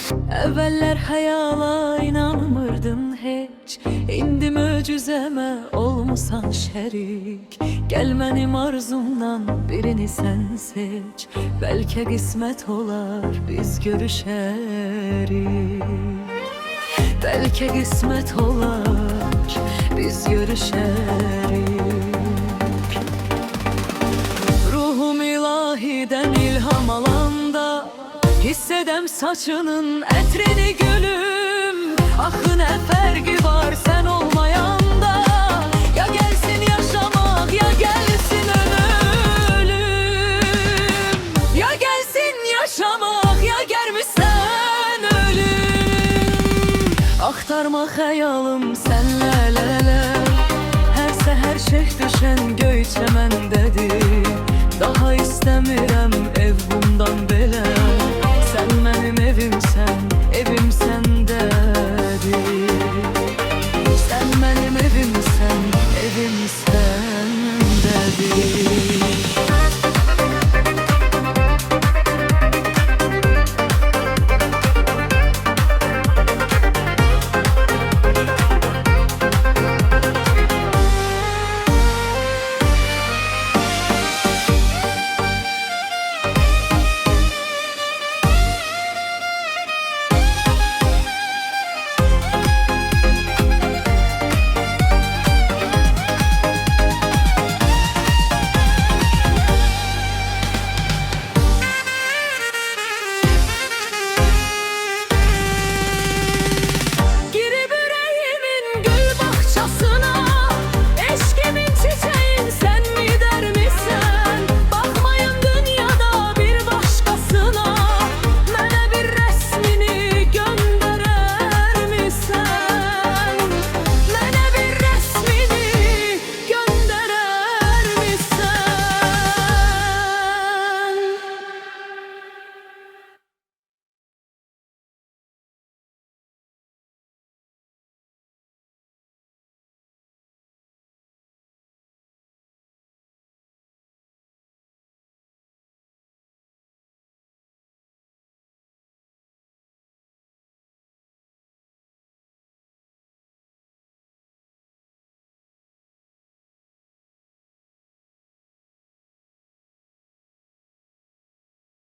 Əvvəllər xəyala inanmırdın heç, İndi möcüzəmə olmusan şərik. Gəl mənim arzumdan birini sən seç, Bəlkə qismət olar biz görüşərik. Bəlkə qismət olar biz görüşərik. Ruhum ilahidən ilham alanda, hiss edəm saçının ətrini gülüm. Axı nə fərqi var sən olmayanda, ya gəlsin yaşamaq, ya gəlsin ölüm. Ya gəlsin yaşamaq, ya gəlmişsən ölüm. Axtarma xəyalım sənlə lələ, hər səhər şeh düşən göy çəməndədir. Daha istəmirəm ev bundan belə.